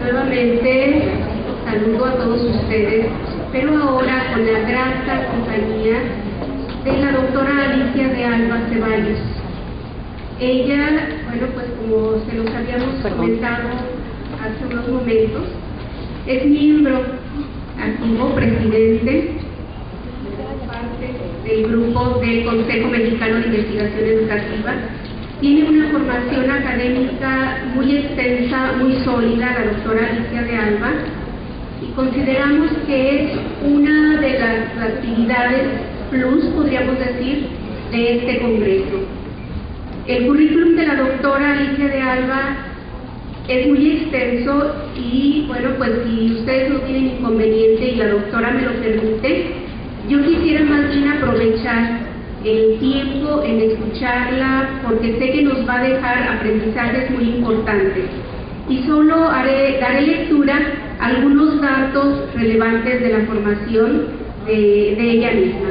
Nuevamente saludo a todos ustedes, pero ahora con la grata compañía de la doctora Alicia de Alba Ceballos. Ella, bueno, pues como se los habíamos comentado hace unos momentos, es miembro activo, presidente, parte del grupo del Consejo Mexicano de Investigación Educativa. Tiene una formación académica muy extensa, muy sólida, la doctora Alicia de Alba, y consideramos que es una de las actividades plus, podríamos decir, de este congreso. El currículum de la doctora Alicia de Alba es muy extenso y, bueno, pues si ustedes no tienen inconveniente y la doctora me lo permite, yo quisiera más bien aprovechar el tiempo en escucharla, porque sé que nos va a dejar aprendizajes muy importantes. Y solo daré lectura a algunos datos relevantes de la formación de ella misma.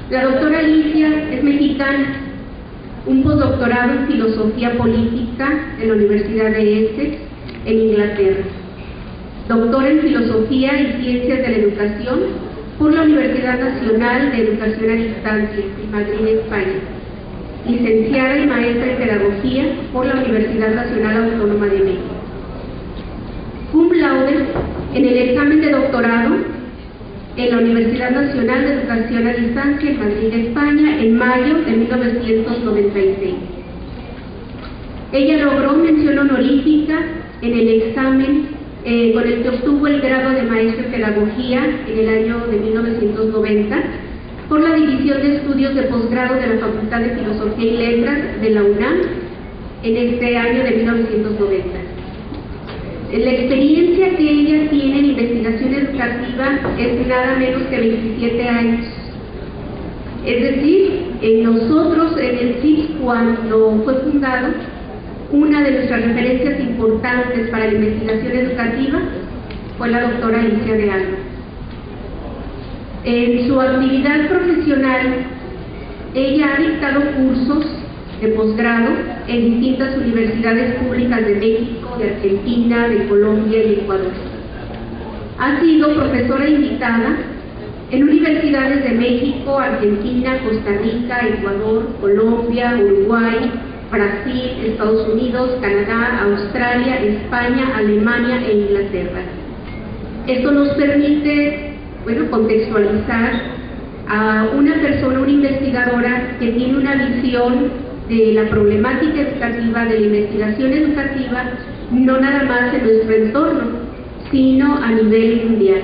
La doctora Alicia es mexicana, un postdoctorado en Filosofía Política en la Universidad de Essex, en Inglaterra. Doctora en Filosofía y Ciencias de la Educación por la Universidad Nacional de Educación a Distancia, en Madrid, España. Licenciada y maestra en Pedagogía por la Universidad Nacional Autónoma de México. Cum laude en el examen de doctorado en la Universidad Nacional de Educación a Distancia, en Madrid, España, en mayo de 1996. Ella logró mención honorífica en el examen con el que obtuvo el grado de maestro en Pedagogía en el año de 1990 por la División de Estudios de Posgrado de la Facultad de Filosofía y Letras de la UNAM en este año de 1990. La experiencia que ella tiene en investigación educativa es nada menos que 27 años. Es decir, nosotros en el CIP, cuando fue fundado, una de nuestras referencias importantes para la investigación educativa fue la doctora Alicia de Alba. En su actividad profesional, ella ha dictado cursos de posgrado en distintas universidades públicas de México, de Argentina, de Colombia y Ecuador. Ha sido profesora invitada en universidades de México, Argentina, Costa Rica, Ecuador, Colombia, Uruguay, Brasil, Estados Unidos, Canadá, Australia, España, Alemania e Inglaterra. Esto nos permite, bueno, contextualizar a una persona, una investigadora que tiene una visión de la problemática educativa, de la investigación educativa, no nada más en nuestro entorno, sino a nivel mundial.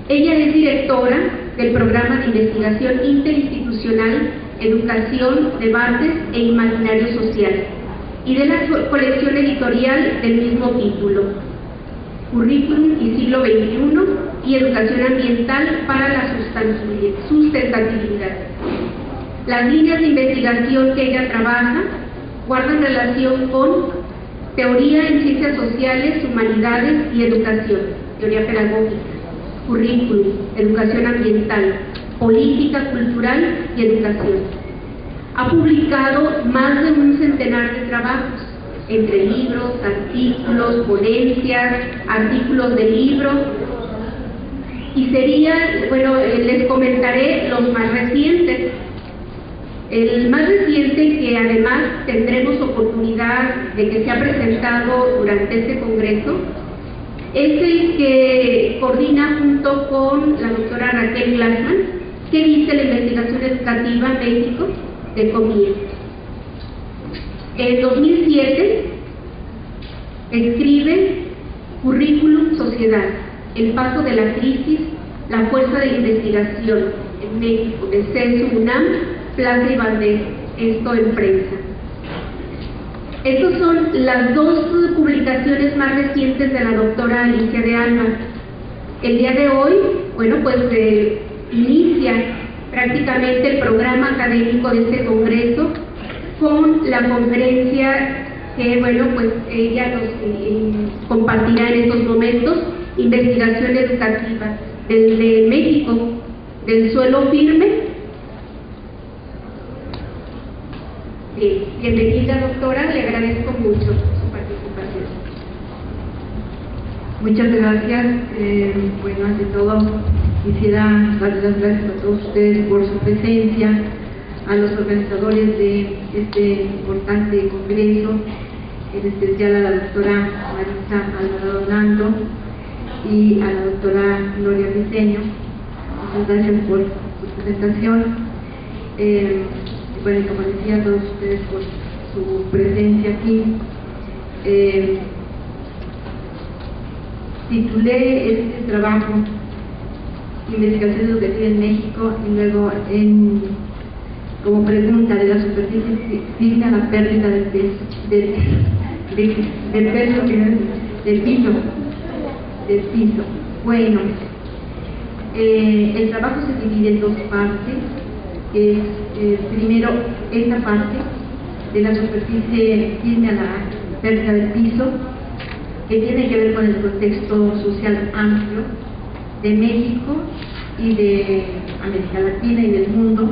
Ella es directora del programa de investigación interinstitucional Educación, Debates e Imaginario Social y de la colección editorial del mismo título, Currículum y Siglo XXI y Educación Ambiental para la Sustentabilidad. Las líneas de investigación que ella trabaja guardan relación con teoría en ciencias sociales, humanidades y educación, teoría pedagógica, currículum, educación ambiental, política cultural y educación. Ha publicado más de un centenar de trabajos, entre libros, artículos, ponencias, artículos de libro, y les comentaré los más recientes. El más reciente, que además tendremos oportunidad de que sea presentado durante este congreso, es el que coordina junto con la doctora Raquel Glassman, que dice la investigación educativa en México de COMIE. En 2007 escribe Currículum Sociedad, el paso de la crisis la Fuerza de Investigación en México de CESU, UNAM, Plaza y Valdés, esto en prensa. Estas son las dos publicaciones más recientes de la doctora Alicia de Alba. El día de hoy, bueno, pues inicia prácticamente el programa académico de este congreso con la conferencia que, bueno, pues ella nos compartirá en estos momentos, investigación educativa desde México, del suelo firme. Bien, bienvenida doctora, le agradezco mucho su participación. Muchas gracias. Bueno, ante todo quisiera darles las gracias a todos ustedes por su presencia, a los organizadores de este importante congreso, en especial a la doctora Marisa Alvarado Nando y a la doctora Gloria Briceño. Muchas gracias por su presentación. Bueno, como decía a todos ustedes por su presencia aquí. Titulé este trabajo Investigación Educativa en México y luego como pregunta de la superficie digna la pérdida del piso. Bueno, el trabajo se divide en dos partes, que es primero esta parte de la superficie digna la pérdida del piso, que tiene que ver con el contexto social amplio de México y de América Latina y del mundo,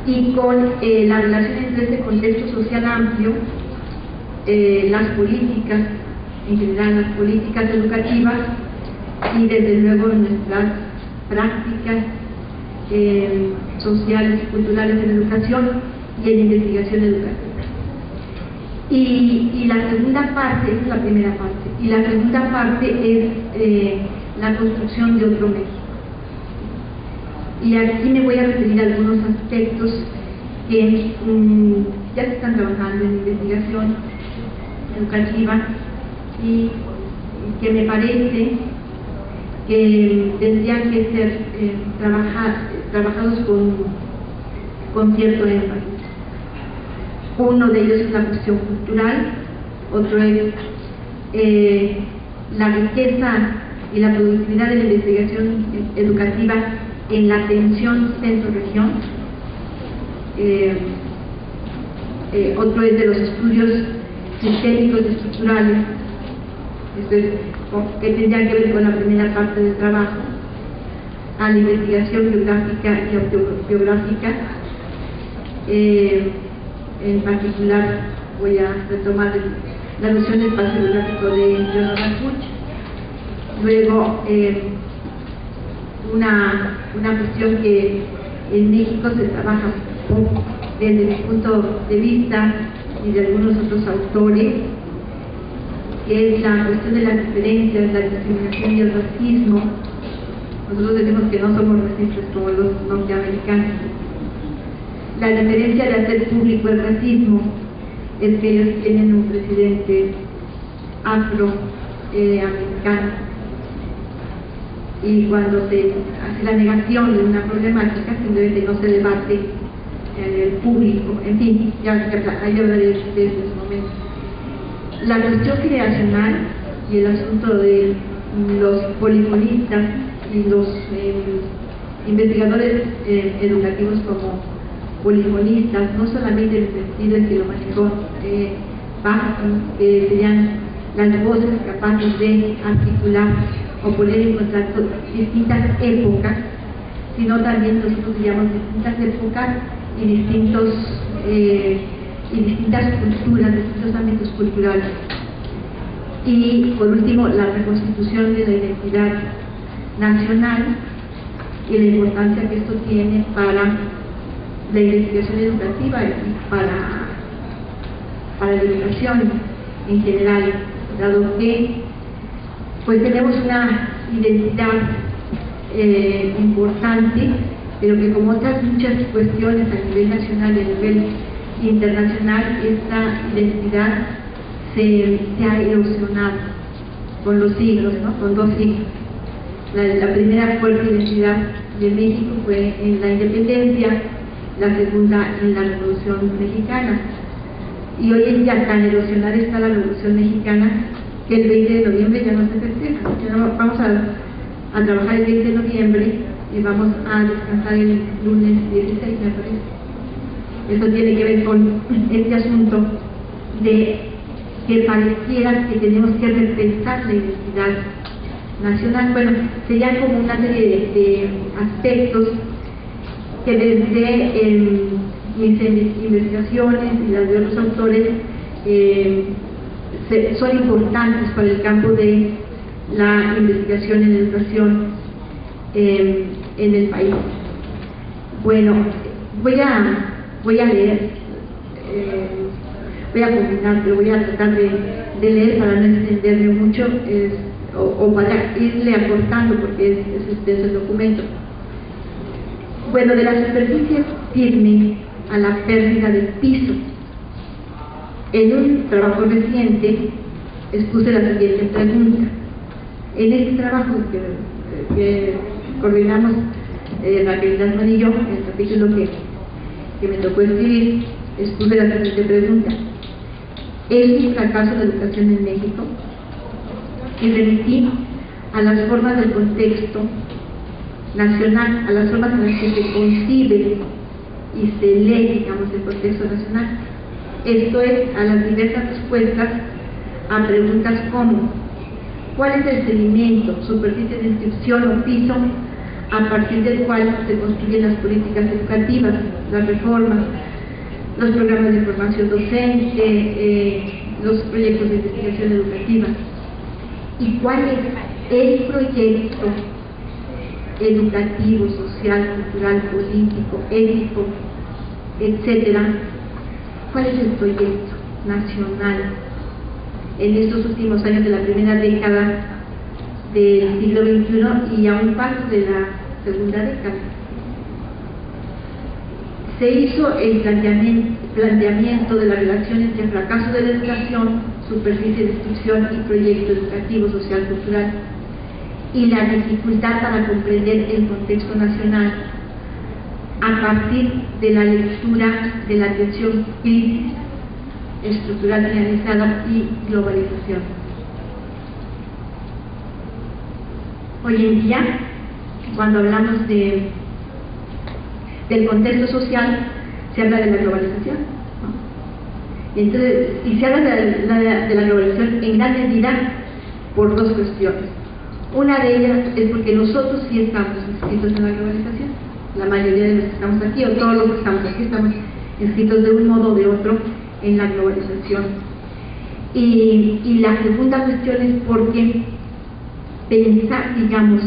y con la relación entre este contexto social amplio, las políticas, en general las políticas educativas y desde luego nuestras prácticas sociales y culturales en educación y en investigación educativa. Y la segunda parte, esa es la primera parte, y la segunda parte es la construcción de otro México. Y aquí me voy a referir a algunos aspectos que ya se están trabajando en investigación educativa y que me parece que tendrían que ser trabajados con cierto énfasis. Uno de ellos es la cuestión cultural, otro es la riqueza y la productividad de la investigación educativa en la atención centro-región. Otro es de los estudios sistémicos y estructurales, esto es, que tendrían que ver con la primera parte del trabajo, a la investigación geográfica y autobiográfica. En particular voy a retomar la noción del espacio geográfico de Leonardo Puch. Luego una cuestión que en México se trabaja poco desde mi punto de vista y de algunos otros autores, que es la cuestión de las diferencias, la discriminación y el racismo. Nosotros decimos que no somos racistas como los norteamericanos. La diferencia de hacer público el racismo es que ellos tienen un presidente afroamericano, y cuando se hace la negación de una problemática simplemente no se debate en el público. En fin, ya ahí hablaré de ustedes en ese momento. La cuestión generacional y el asunto de los polifonistas y los investigadores educativos como polifonistas, no solamente en el sentido en que lo manejó Baxter, que serían las voces capaces de articular o poner en contacto distintas épocas, sino también nosotros diríamos distintas épocas y distintas culturas, distintos ámbitos culturales. Y por último, la reconstitución de la identidad nacional y la importancia que esto tiene para la investigación educativa y para la educación en general, dado que pues tenemos una identidad importante, pero que como otras muchas cuestiones a nivel nacional y a nivel internacional, esta identidad se ha erosionado con los siglos, ¿no? Con 2 siglos. La primera fuerte identidad de México fue en la independencia, la segunda en la Revolución Mexicana. Y hoy en día tan erosionada está la Revolución Mexicana que el 20 de noviembre ya no se festeja. Vamos a trabajar el 20 de noviembre y vamos a descansar el lunes 16, me parece. Eso tiene que ver con este asunto de que pareciera que tenemos que repensar la identidad nacional. Bueno, serían como una serie de aspectos que desde mis investigaciones y las de otros autores son importantes para el campo de la investigación en educación en el país. Bueno, voy a leer, voy a combinar, pero voy a tratar de leer para no extenderme mucho o para irle acortando porque es extenso el documento. Bueno, de la superficie firme a la pérdida del piso. En un trabajo reciente expuse la siguiente pregunta. En este trabajo que coordinamos Raquel Dasman y yo, en el capítulo que me tocó escribir, expuse la siguiente pregunta. ¿Es un fracaso de educación en México? Y remití a las formas del contexto nacional, a las formas en las que se concibe y se lee, digamos, el contexto nacional. Esto es, a las diversas respuestas a preguntas como: ¿cuál es el sedimento, superficie de inscripción o piso a partir del cual se construyen las políticas educativas, las reformas, los programas de formación docente, los proyectos de investigación educativa? ¿Y cuál es el proyecto educativo, social, cultural, político, ético, etcétera? ¿Cuál es el proyecto nacional en estos últimos años de la primera década del siglo XXI y aún parte de la segunda década? Se hizo el planteamiento de la relación entre el fracaso de la educación, superficie de instrucción y proyecto educativo, social, cultural, y la dificultad para comprender el contexto nacional a partir de la lectura de la atención crisis estructural generalizada y globalización. Hoy en día, cuando hablamos del contexto social, se habla de la globalización, ¿no? Entonces, y se habla de la globalización en gran medida por dos cuestiones. Una de ellas es porque nosotros sí estamos inscritos en la globalización. La mayoría de los que estamos aquí, o todos los que estamos aquí, estamos inscritos de un modo o de otro en la globalización. Y la segunda cuestión es porque pensar, digamos,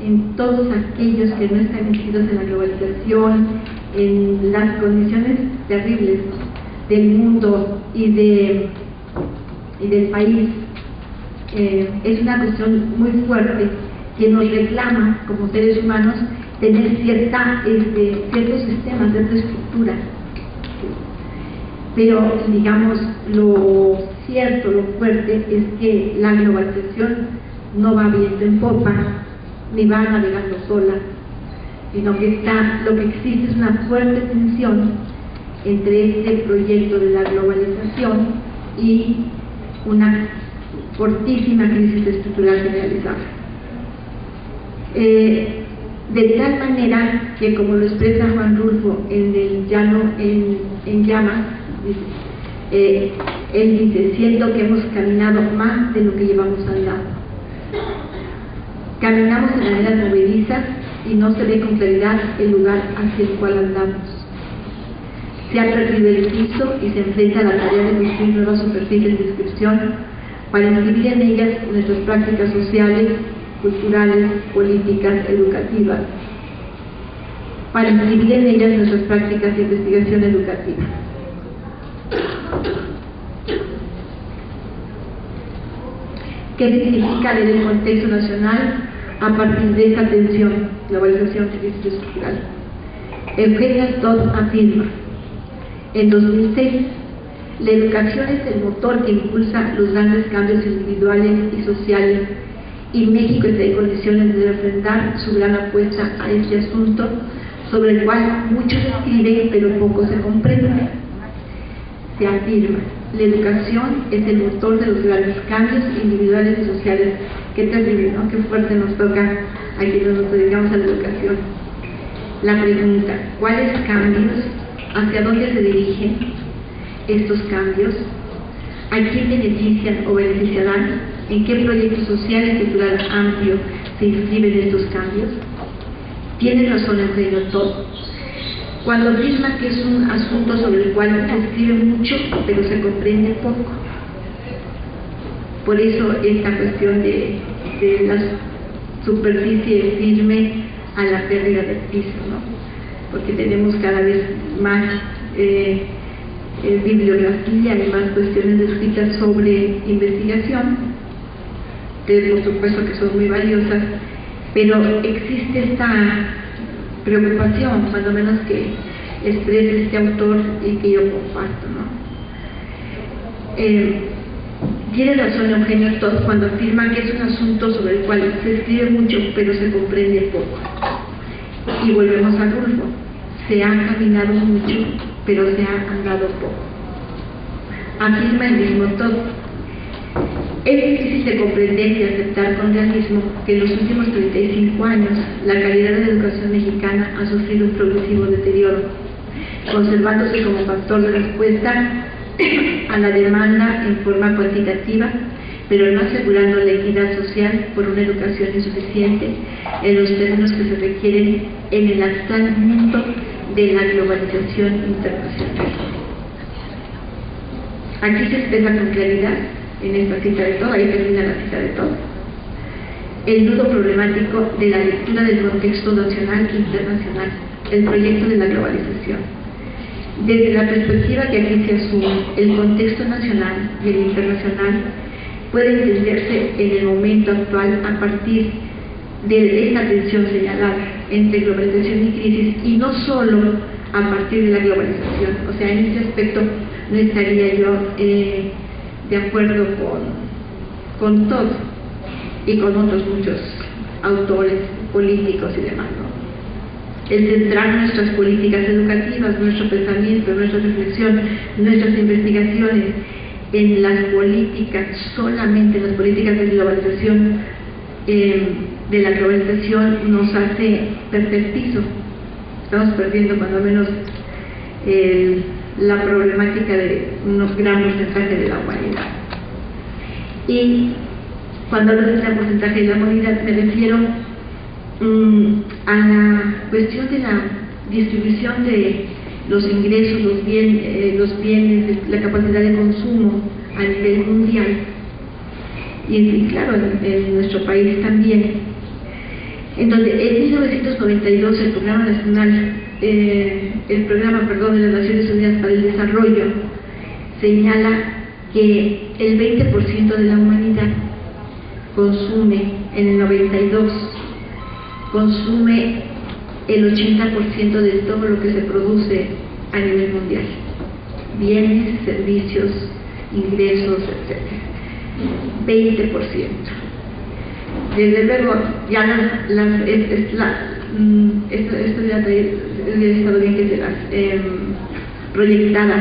en todos aquellos que no están inscritos en la globalización, en las condiciones terribles del mundo y del país, es una cuestión muy fuerte que nos reclama como seres humanos tener ciertos sistemas, cierta estructura. Pero, digamos, lo cierto, lo fuerte es que la globalización no va viento en popa, ni va navegando sola, sino que lo que existe es una fuerte tensión entre este proyecto de la globalización y una fortísima crisis estructural generalizada. De tal manera que, como lo expresa Juan Rulfo en el Llano en Llamas, él dice: siento que hemos caminado más de lo que llevamos andado. Caminamos de manera movediza y no se ve con claridad el lugar hacia el cual andamos. Se ha perdido el piso y se enfrenta a la tarea de construir nuevas superficies de inscripción para inscribir en ellas nuestras prácticas sociales, culturales, políticas, educativas, para inscribir en ellas nuestras prácticas de investigación educativa. ¿Qué significa leer el contexto nacional a partir de esta tensión, globalización, crisis estructural? Eugenia Stott afirma: en 2006, la educación es el motor que impulsa los grandes cambios individuales y sociales y México está en condiciones de enfrentar su gran apuesta a este asunto, sobre el cual mucho se escribe pero poco se comprende. Se afirma: la educación es el motor de los grandes cambios individuales y sociales. Qué terrible, ¿no? Qué fuerte nos toca a quienes nos dedicamos a la educación. La pregunta: ¿cuáles cambios? ¿Hacia dónde se dirigen estos cambios? ¿A quién benefician o beneficiarán? ¿En qué proyecto social y cultural amplio se inscriben estos cambios? ¿Tiene razón Eugenio Todt cuando afirma que es un asunto sobre el cual se escribe mucho pero se comprende poco? Por eso esta cuestión de la superficie firme a la pérdida del piso, ¿no? Porque tenemos cada vez más bibliografía y más cuestiones descritas sobre investigación, que por supuesto que son muy valiosas, pero existe esta preocupación, cuando menos que exprese este autor y que yo comparto, ¿no? Tiene razón Eugenio Todt cuando afirma que es un asunto sobre el cual se escribe mucho pero se comprende poco. Y volvemos a Rulfo: se ha caminado mucho pero se ha andado poco. Afirma el mismo Todt: es difícil de comprender y aceptar con realismo que en los últimos 35 años la calidad de la educación mexicana ha sufrido un progresivo deterioro, conservándose como factor de respuesta a la demanda en forma cuantitativa, pero no asegurando la equidad social por una educación insuficiente en los términos que se requieren en el actual mundo de la globalización internacional. Aquí se expresa con claridad, en esta cita de Todt, ahí termina la cita de Todt, el nudo problemático de la lectura del contexto nacional e internacional, el proyecto de la globalización. Desde la perspectiva que aquí se asume, el contexto nacional y el internacional puede entenderse en el momento actual a partir de esta tensión señalada entre globalización y crisis, y no solo a partir de la globalización. O sea, en este aspecto no estaría yo de acuerdo con Todt y con otros muchos autores políticos y demás, ¿no? El centrar nuestras políticas educativas, nuestro pensamiento, nuestra reflexión, nuestras investigaciones en las políticas, solamente en las políticas de globalización, de la globalización, nos hace perder piso. Estamos perdiendo cuando menos la problemática de unos gran porcentaje de la humanidad. Y cuando hablo de gran porcentaje de la humanidad me refiero a la cuestión de la distribución de los ingresos, los bienes, la capacidad de consumo a nivel mundial, y claro, en nuestro país también, en donde en 1992 el programa de las Naciones Unidas para el Desarrollo señala que el 20% de la humanidad consume, en el 92 consume el 80% de todo lo que se produce a nivel mundial: bienes, servicios, ingresos, etc. 20%. Desde luego, ya esto ya hubiera estado bien que se las proyectara.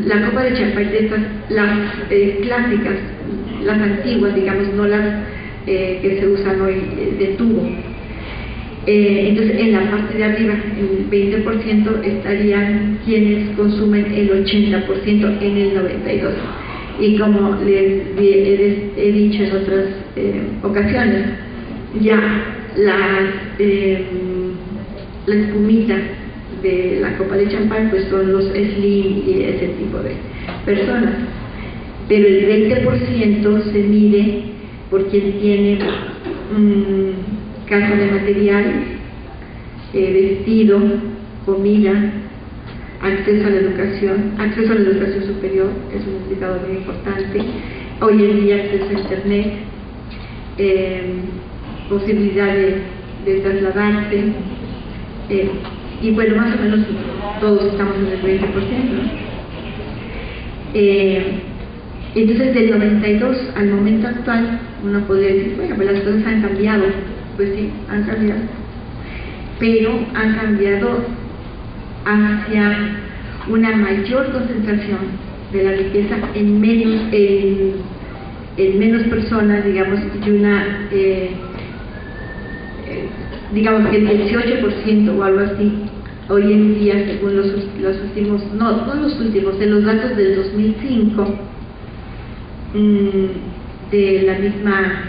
La copa de champán, las clásicas, las antiguas, digamos, no las que se usan hoy de tubo. Entonces, en la parte de arriba, el 20% estarían quienes consumen el 80% en el 92. Y como les he dicho en otras ocasiones, ya la espumita de la copa de champán pues son los slim y ese tipo de personas, pero el 20% se mide por quien tiene casa de material, vestido, comida, acceso a la educación superior, es un indicador muy importante. Hoy en día acceso a internet, posibilidad de trasladarse, y bueno, más o menos todos estamos en el 20%, ¿no? Entonces, del 92 al momento actual, uno podría decir, bueno, pues las cosas han cambiado. Pues sí, han cambiado, pero han cambiado hacia una mayor concentración de la riqueza en menos personas, digamos, y una, digamos que el 18% o algo así, hoy en día, según los últimos, no los últimos, en los datos del 2005, de la misma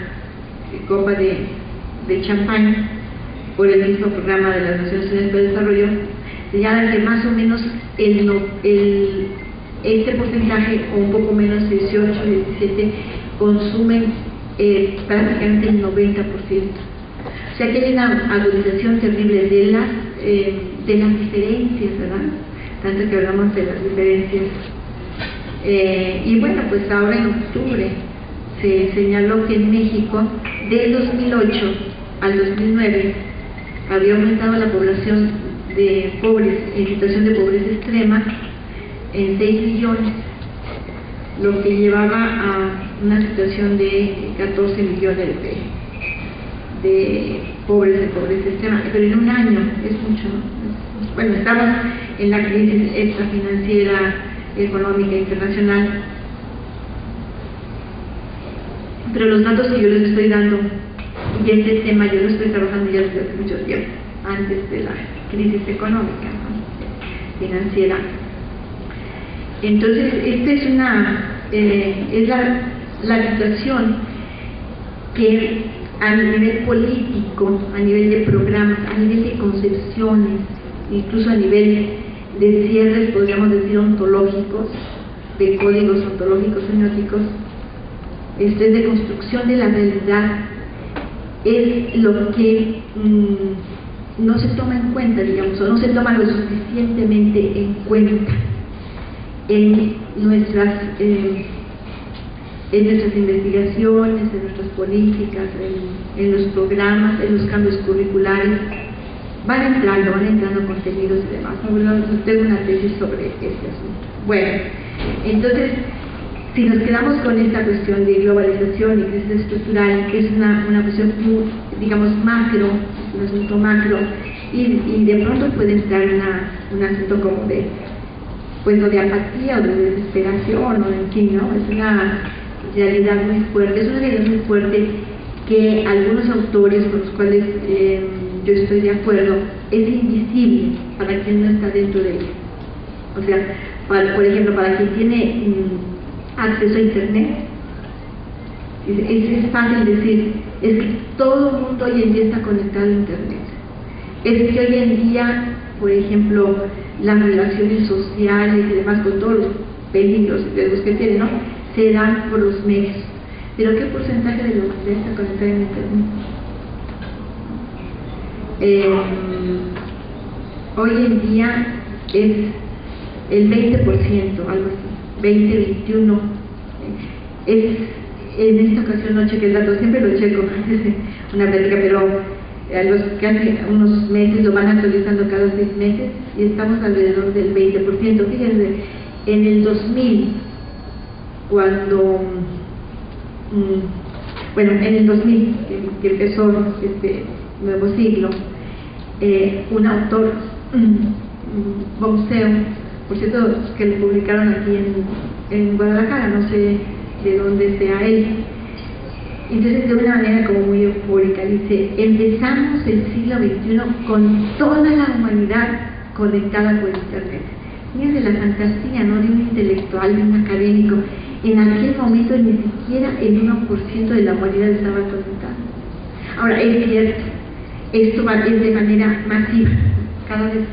copa de champán por el mismo programa de las Naciones Unidas para el Desarrollo, señalan que más o menos este porcentaje, o un poco menos, 18, 17, consumen prácticamente el 90%. O sea que hay una agudización terrible de las diferencias, ¿verdad? Tanto que hablamos de las diferencias. Y bueno, pues ahora en octubre se señaló que en México, del 2008 al 2009, había aumentado la población de pobres en situación de pobreza extrema en 6 millones, lo que llevaba a una situación de 14 millones de pobres de pobreza extrema, pero en un año es mucho, ¿no? Bueno, estamos en la crisis esta financiera, económica internacional, pero los datos que yo les estoy dando, y este tema yo lo estoy trabajando ya desde hace mucho tiempo, antes de la crisis económica, ¿no? Financiera. Entonces, esta es la situación que a nivel político, a nivel de programas, a nivel de concepciones, incluso a nivel de cierres, podríamos decir, ontológicos, de códigos ontológicos semióticos, es de construcción de la realidad, es lo que no se toma en cuenta, digamos, o no se toma lo suficientemente en cuenta en nuestras investigaciones, en nuestras políticas, en los programas, en los cambios curriculares. Van entrando contenidos y demás. Tengo una tesis sobre este asunto. Bueno, entonces, si nos quedamos con esta cuestión de globalización y crisis estructural, que es una cuestión muy, digamos, macro, un asunto macro, y de pronto puede entrar un asunto como de, pues, de apatía o de desesperación, o de, en fin, ¿no? Es una realidad muy fuerte, que algunos autores con los cuales yo estoy de acuerdo, es invisible para quien no está dentro de ella. O sea, por ejemplo, para quien tiene acceso a Internet, es fácil decir, es que todo el mundo hoy en día está conectado a Internet. Es que hoy en día, por ejemplo, las relaciones sociales y demás, con todos los peligros y riesgos que tienen, ¿no?, se dan por los medios. Pero ¿qué porcentaje de la humanidad está conectada en Internet? Hoy en día es el 20%, algo así, 20-21. Es, en esta ocasión no chequé el dato, siempre lo checo antes de una plática, pero a los casi unos meses lo van actualizando cada 6 meses y estamos alrededor del 20%. Fíjense, en el 2000, cuando bueno, en el 2000 que empezó este nuevo siglo, un autor, Bouseu, por cierto, que lo publicaron aquí en Guadalajara, no sé de dónde sea él, entonces de una manera como muy eufórica dice: empezamos el siglo XXI con toda la humanidad conectada por Internet. Fíjense la fantasía, ¿no?, de un intelectual, de un académico. En aquel momento ni siquiera el 1% de la humanidad estaba conectada. Ahora, es cierto, esto es de manera masiva, cada vez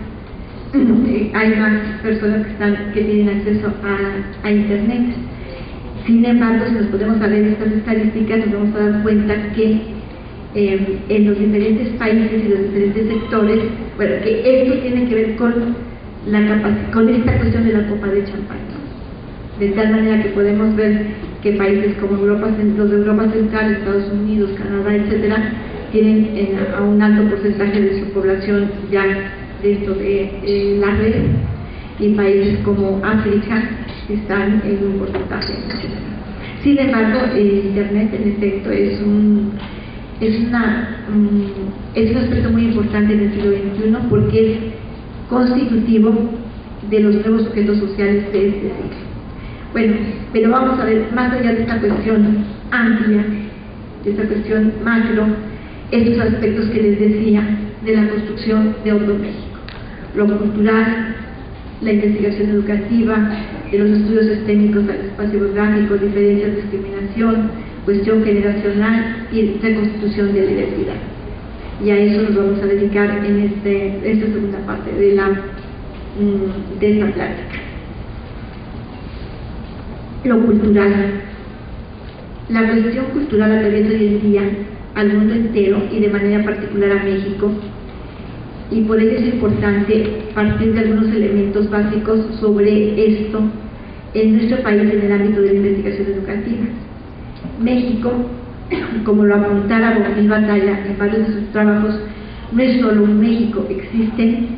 hay más personas que tienen acceso a Internet. Sin embargo, si nos podemos ver estas estadísticas, nos vamos a dar cuenta que en los diferentes países y los diferentes sectores, bueno, que esto tiene que ver con esta cuestión de la copa de champán, ¿no? De tal manera que podemos ver que países como los de Europa Central, Estados Unidos, Canadá, etcétera, tienen a un alto porcentaje de su población ya dentro de la red, y países como África están en un porcentaje mucho menor. Sin embargo, el Internet, en efecto, es un aspecto muy importante en el siglo XXI porque es constitutivo de los nuevos objetos sociales de este siglo. Bueno, pero vamos a ver, más allá de esta cuestión amplia, de esta cuestión macro, estos aspectos que les decía de la construcción de otro México: lo cultural, la investigación educativa, de los estudios sistémicos al espacio geográfico, diferencias, discriminación, cuestión generacional y reconstitución de la identidad. Y a eso nos vamos a dedicar en esta segunda parte de esta plática. Lo cultural. La cuestión cultural atraviesa hoy en día al mundo entero y de manera particular a México, y por ello es importante partir de algunos elementos básicos sobre esto en nuestro país en el ámbito de la investigación educativa. México, como lo apuntara Bonfil Batalla en varios de sus trabajos, no es solo un México, existen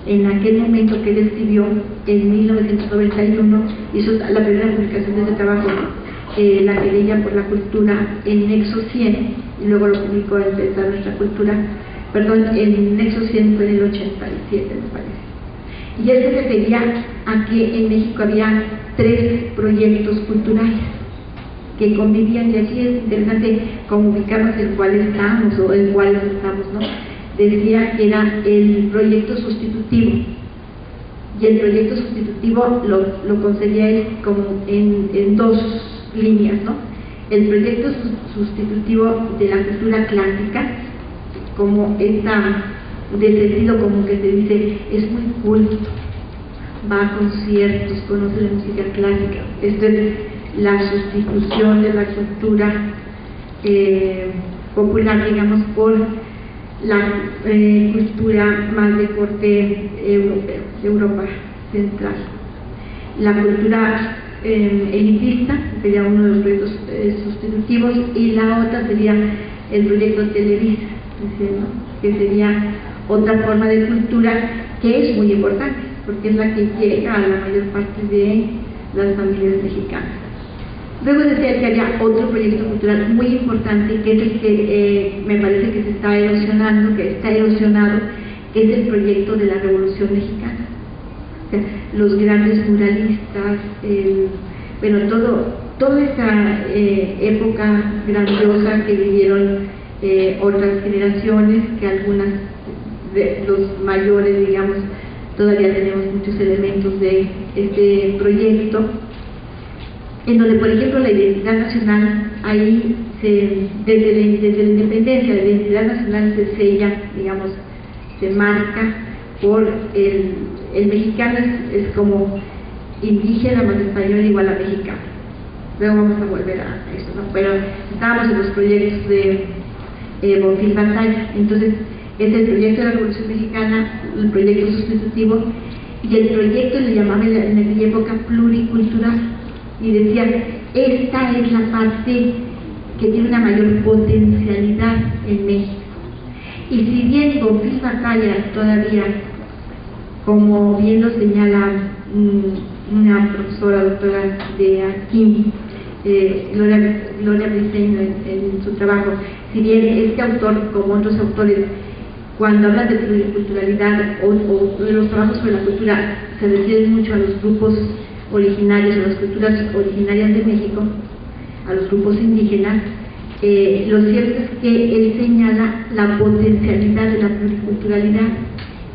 en aquel momento que él escribió en 1991, hizo la primera publicación de ese trabajo, La querella por la cultura, en Nexo 100, y luego lo publicó en Pensar Nuestra Cultura, en Nexo 100 fue en el 87, me parece. Y él se refería a que en México había 3 proyectos culturales que convivían, y aquí es interesante cómo ubicarnos en cuál estamos o en cuáles estamos, ¿no? Decía que era el proyecto sustitutivo, y el proyecto sustitutivo lo concebía él como en 2 líneas, ¿no? El proyecto sustitutivo de la cultura clásica, como esta del sentido común que se dice, es muy culto, va a conciertos, conoce la música clásica. Esto es la sustitución de la cultura popular, digamos, por la cultura más de corte europeo, Europa central. La cultura elitista sería uno de los proyectos sustitutivos, y la otra sería el proyecto Televisa, ¿no? Que sería otra forma de cultura que es muy importante porque es la que llega a la mayor parte de las familias mexicanas. Luego decía que había otro proyecto cultural muy importante, que es el que me parece que se está erosionando, que está erosionado, que es el proyecto de la Revolución Mexicana. O sea, los grandes muralistas, toda esa época grandiosa que vivieron otras generaciones, que algunas de los mayores, digamos, todavía tenemos muchos elementos de este proyecto, en donde, por ejemplo, la identidad nacional, ahí desde la independencia, la identidad nacional se sella, digamos, se marca por el mexicano, es como indígena más español igual a mexicano. Luego vamos a volver a eso, ¿no? Pero estábamos en los proyectos de Bonfil Batalla. Entonces, es el proyecto de la Revolución Mexicana, el proyecto sustitutivo, y el proyecto le llamaban en aquella época pluricultural, y decía, esta es la parte que tiene una mayor potencialidad en México. Y si bien Bonfil Batalla todavía, como bien lo señala una profesora doctora de aquí, Gloria Briceño en su trabajo, si bien este autor, como otros autores, cuando hablan de pluriculturalidad o de los trabajos sobre la cultura, se refieren mucho a los grupos originarios, a las culturas originarias de México, a los grupos indígenas, lo cierto es que él señala la potencialidad de la pluriculturalidad,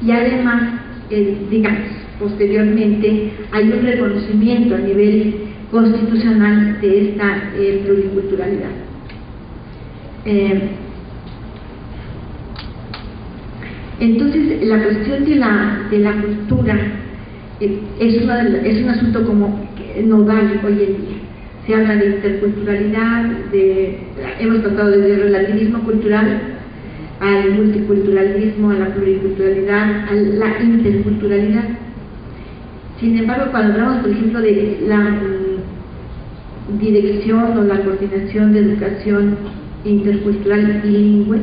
y además, digamos, posteriormente hay un reconocimiento a nivel constitucional de esta pluriculturalidad. Entonces, la cuestión de la cultura es un asunto como nodal hoy en día. Se habla de interculturalidad, hemos pasado desde el relativismo cultural al multiculturalismo, a la pluriculturalidad, a la interculturalidad. Sin embargo, cuando hablamos, por ejemplo, de la dirección o la coordinación de educación intercultural bilingüe,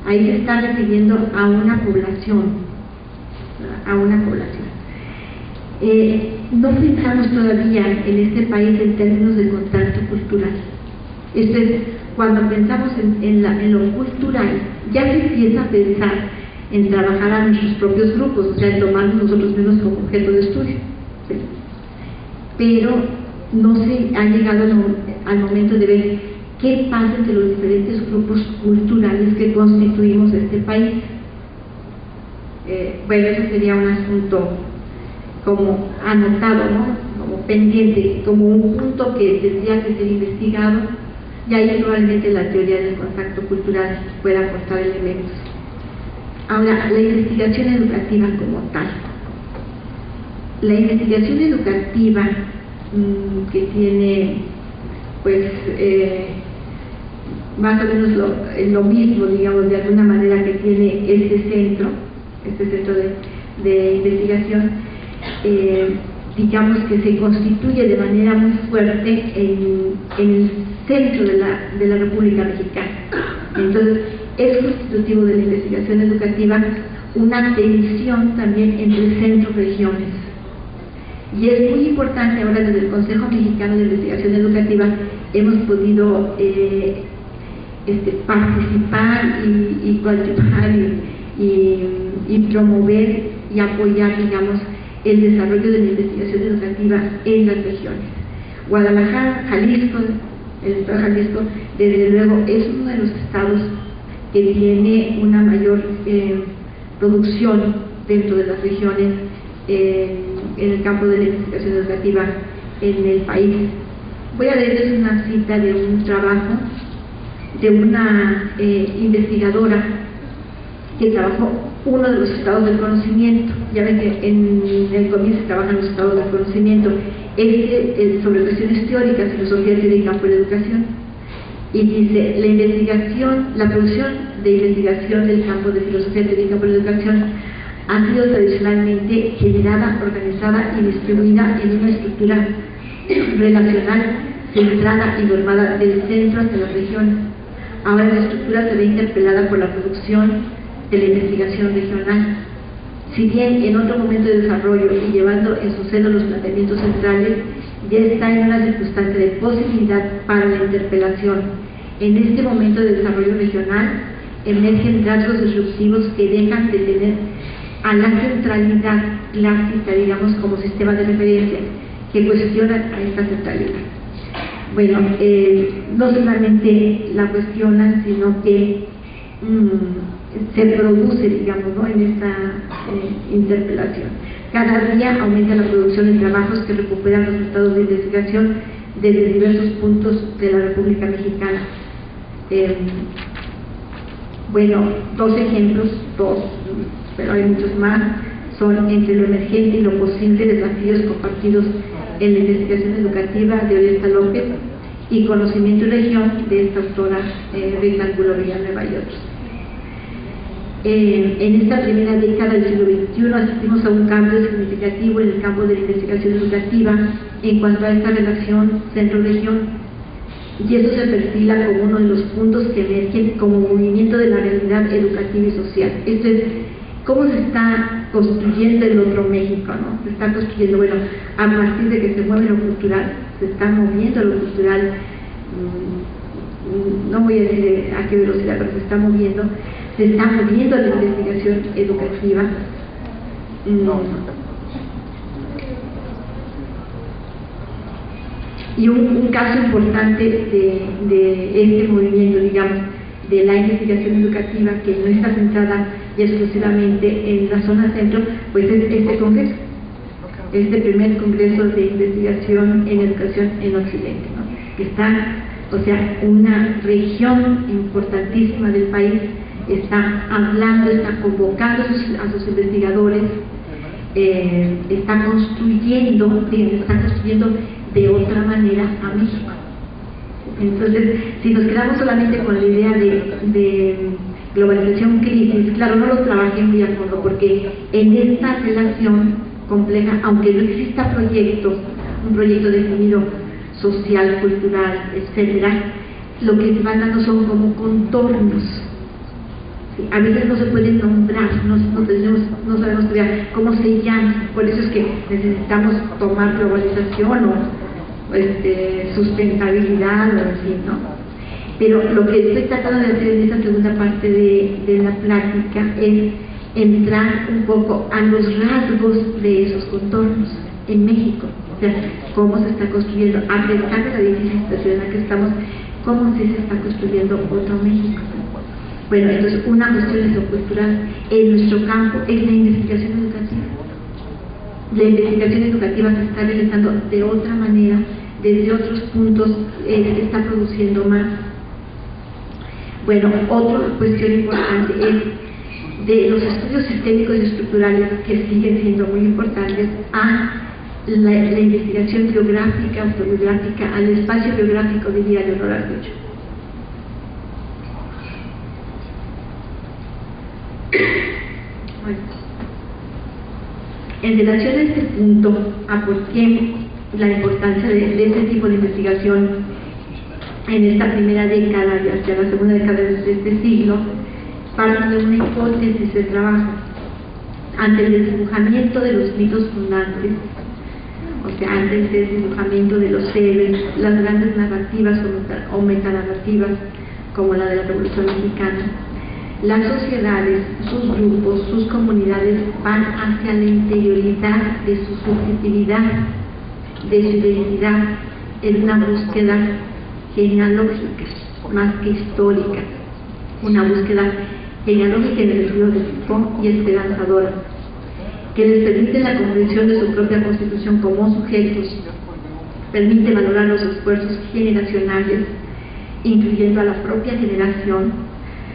ahí se está refiriendo a una población, No pensamos todavía en este país en términos de contacto cultural. Esto es, cuando pensamos en lo cultural, ya se empieza a pensar en trabajar a nuestros propios grupos, o sea, en tomarnos nosotros mismos como objeto de estudio, ¿sí? Pero no se ha llegado al momento de ver qué pasa entre los diferentes grupos culturales que constituimos este país. Bueno, eso sería un asunto como anotado, ¿no? Como pendiente, como un punto que tendría que ser investigado, y ahí probablemente la teoría del contacto cultural pueda aportar elementos. Ahora, la investigación educativa como tal. La investigación educativa que tiene, pues, más o menos lo mismo, digamos, de alguna manera que tiene este centro de investigación, digamos que se constituye de manera muy fuerte en el centro de la República Mexicana. Entonces, es constitutivo de la investigación educativa una tensión también entre centros y regiones. Y es muy importante ahora desde el Consejo Mexicano de Investigación Educativa hemos podido participar y coadyuvar y promover y apoyar, digamos, el desarrollo de la investigación educativa en las regiones. Guadalajara, Jalisco, el estado de Jalisco, desde luego es uno de los estados que tiene una mayor producción dentro de las regiones en el campo de la investigación educativa en el país. Voy a leerles una cita de un trabajo de una investigadora que trabajó uno de los estados del conocimiento. Ya ven que en el comienzo trabajan los estados del conocimiento, sobre cuestiones teóricas, filosofía teórica por educación, y dice: la investigación, la producción de investigación del campo de filosofía teórica por educación ha sido tradicionalmente generada, organizada y distribuida en una estructura relacional centrada y normada del centro hacia las regiones. Ahora la estructura se ve interpelada por la producción de la investigación regional. Si bien en otro momento de desarrollo y llevando en su seno los planteamientos centrales, ya está en una circunstancia de posibilidad para la interpelación. En este momento de desarrollo regional emergen rasgos disruptivos que dejan de tener a la centralidad clásica, digamos, como sistema de referencia, que cuestionan a esta centralidad. Bueno, no solamente la cuestionan, sino que se produce, digamos, ¿no?, en esta interpelación. Cada día aumenta la producción de trabajos que recuperan los resultados de investigación desde diversos puntos de la República Mexicana. Bueno, dos ejemplos, pero hay muchos más, son entre lo emergente y lo posible, desafíos compartidos en la investigación educativa de Orieta López y Conocimiento y Región de esta autora Rita Angulo Villanueva y otros. En esta primera década del siglo XXI asistimos a un cambio significativo en el campo de la investigación educativa en cuanto a esta relación centro-región, y eso se perfila como uno de los puntos que emergen como movimiento de la realidad educativa y social. Esto es cómo se está construyendo el otro México, ¿no? Se está construyendo, bueno, a partir de que se mueve lo cultural, se está moviendo lo cultural, no voy a decir a qué velocidad, pero se está moviendo la investigación educativa. Y un caso importante de este movimiento, digamos, de la investigación educativa, que no está centrada y exclusivamente en la zona centro, pues es este congreso, este primer congreso de investigación en educación en Occidente, ¿no? Que está, o sea, una región importantísima del país está hablando, está convocando a sus investigadores, está construyendo de otra manera a México. Entonces, si nos quedamos solamente con la idea de globalización crisis, claro, no lo trabajé muy a fondo, porque en esta relación compleja, aunque no exista un proyecto definido social, cultural, etcétera, lo que se van dando son como contornos, A veces no se pueden nombrar, no sabemos todavía cómo se llama, por eso es que necesitamos tomar globalización o sustentabilidad, o en fin, ¿no? Pero lo que estoy tratando de hacer en esta segunda parte de la plática es entrar un poco a los rasgos de esos contornos en México, o sea, cómo se está construyendo, a pesar de la difícil situación en la que estamos, cómo sí se está construyendo otro México. Bueno, entonces una cuestión sociocultural en nuestro campo es la investigación educativa. La investigación educativa se está realizando de otra manera, desde otros puntos, se está produciendo más. Bueno, otra cuestión importante es de los estudios sistémicos y estructurales, que siguen siendo muy importantes, a la investigación biográfica, autobiográfica, al espacio biográfico, diría Leonor Arguello. Bueno, en relación a este punto, a por qué la importancia de este tipo de investigación en esta primera década y hacia la segunda década de este siglo, parte de una hipótesis de trabajo ante el desdibujamiento de los mitos fundantes, o sea, antes del desdibujamiento de los héroes, las grandes narrativas o metanarrativas como la de la Revolución Mexicana. Las sociedades, sus grupos, sus comunidades van hacia la interioridad de su subjetividad, de su identidad, en una búsqueda genealógica, más que histórica, una búsqueda genealógica en el sentido de Foucault y esperanzadora, que les permite la comprensión de su propia constitución como sujetos, permite valorar los esfuerzos generacionales, incluyendo a la propia generación,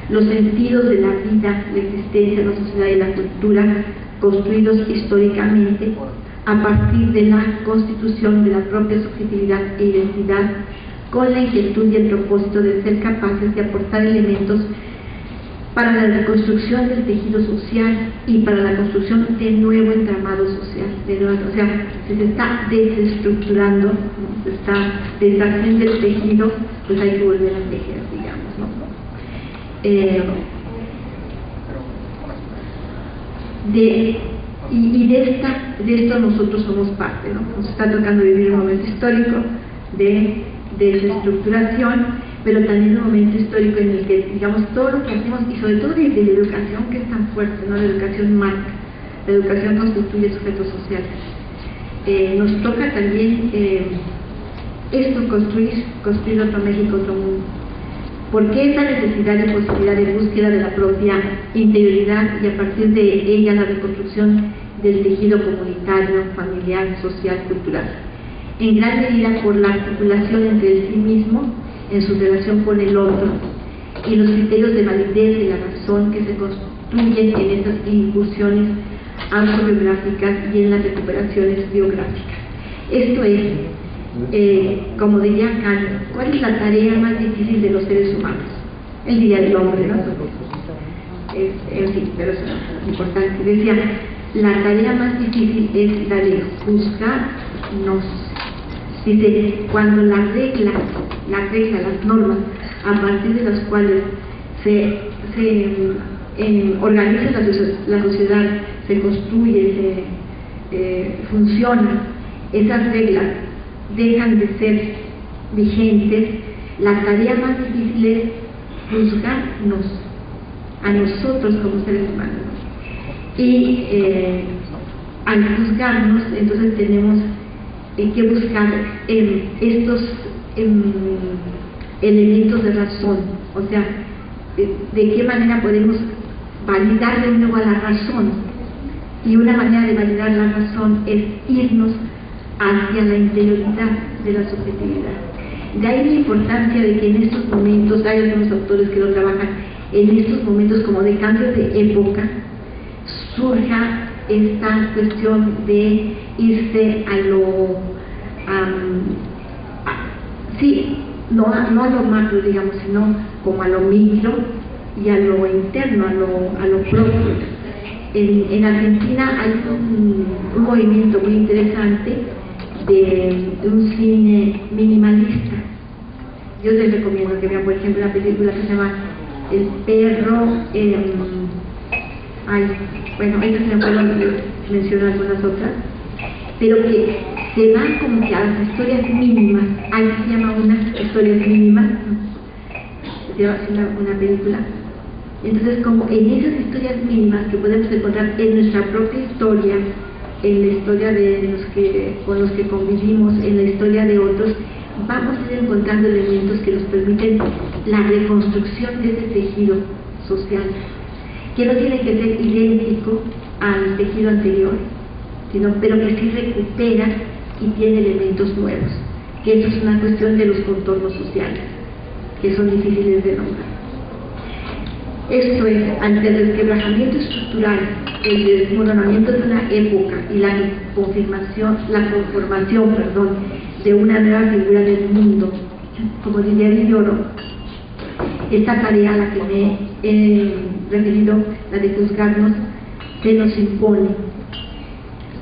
los sentidos de la vida, la existencia, la sociedad y la cultura construidos históricamente a partir de la constitución de la propia subjetividad e identidad, con la inquietud y el propósito de ser capaces de aportar elementos para la reconstrucción del tejido social y para la construcción de nuevo entramado social. O sea, si se está desestructurando, se está deshaciendo el tejido, pues hay que volver a tejer, digamos, ¿no? De esto nosotros somos parte, ¿no? Nos está tocando vivir un momento histórico de desestructuración, pero también un momento histórico en el que, digamos, todo lo que hacemos, y sobre todo desde la educación, que es tan fuerte, ¿no? La educación marca, la educación constituye sujetos sociales. Nos toca también esto, construir otro México, otro mundo. ¿Por qué esta necesidad y posibilidad de búsqueda de la propia interioridad y a partir de ella la reconstrucción del tejido comunitario, familiar, social, cultural? En gran medida por la articulación entre el sí mismo en su relación con el otro y los criterios de validez de la razón que se construyen en estas incursiones autobiográficas y en las recuperaciones biográficas. Esto es, como diría Kant, ¿cuál es la tarea más difícil de los seres humanos? Él diría el hombre, ¿no? En fin, pero eso es importante. Decía, la tarea más difícil es la de juzgarnos. Dice, cuando las reglas, las normas, a partir de las cuales se organiza la sociedad, se construye, funciona, esas reglas dejan de ser vigentes, la tarea más difícil es juzgarnos a nosotros como seres humanos. Y al juzgarnos, entonces tenemos que buscar estos elementos de razón, o sea, de qué manera podemos validar de nuevo a la razón. Y una manera de validar la razón es irnos hacia la interioridad de la subjetividad. De ahí la importancia de que en estos momentos, hay algunos autores que lo trabajan, en estos momentos como de cambio de época, surja esta cuestión de irse a lo, sí, no a lo macro, digamos, sino como a lo micro y a lo interno, a lo propio. En Argentina hay un movimiento muy interesante de un cine minimalista. Yo les recomiendo que vean, por ejemplo, una película que se llama el perro, bueno, ahí se me puedo mencionar algunas otras, pero que se van como que a las historias mínimas. Ahí se llama unas historias mínimas, se llama una película. Entonces, como en esas historias mínimas que podemos encontrar en nuestra propia historia, en la historia con los que convivimos, en la historia de otros, vamos a ir encontrando elementos que nos permiten la reconstrucción de ese tejido social, que no tiene que ser idéntico al tejido anterior, pero que sí recupera y tiene elementos nuevos, que eso es una cuestión de los contornos sociales, que son difíciles de nombrar. Esto es, ante el resquebrajamiento estructural, el desmoronamiento de una época y la conformación de una nueva figura del mundo, como diría Villoro, esta tarea a la que me he referido, la de juzgarnos, se nos impone,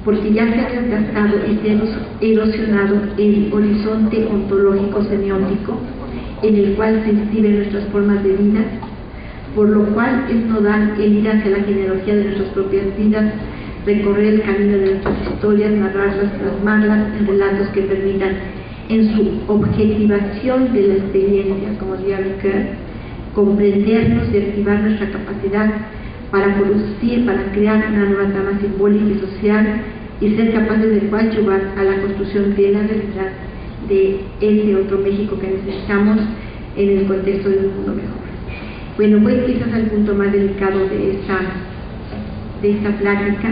porque ya se ha desgastado y se ha erosionado el horizonte ontológico semiótico en el cual se inscriben nuestras formas de vida, por lo cual es nodal el ir hacia la genealogía de nuestras propias vidas, recorrer el camino de nuestras historias, narrarlas, plasmarlas en relatos que permitan, en su objetivación de la experiencia, como diría Ricoeur, comprendernos y activar nuestra capacidad para producir, para crear una nueva trama simbólica y social y ser capaces de coadyuvar a la construcción de la realidad de ese otro México que necesitamos en el contexto de un mundo mejor. Bueno, voy quizás al punto más delicado de esta plática,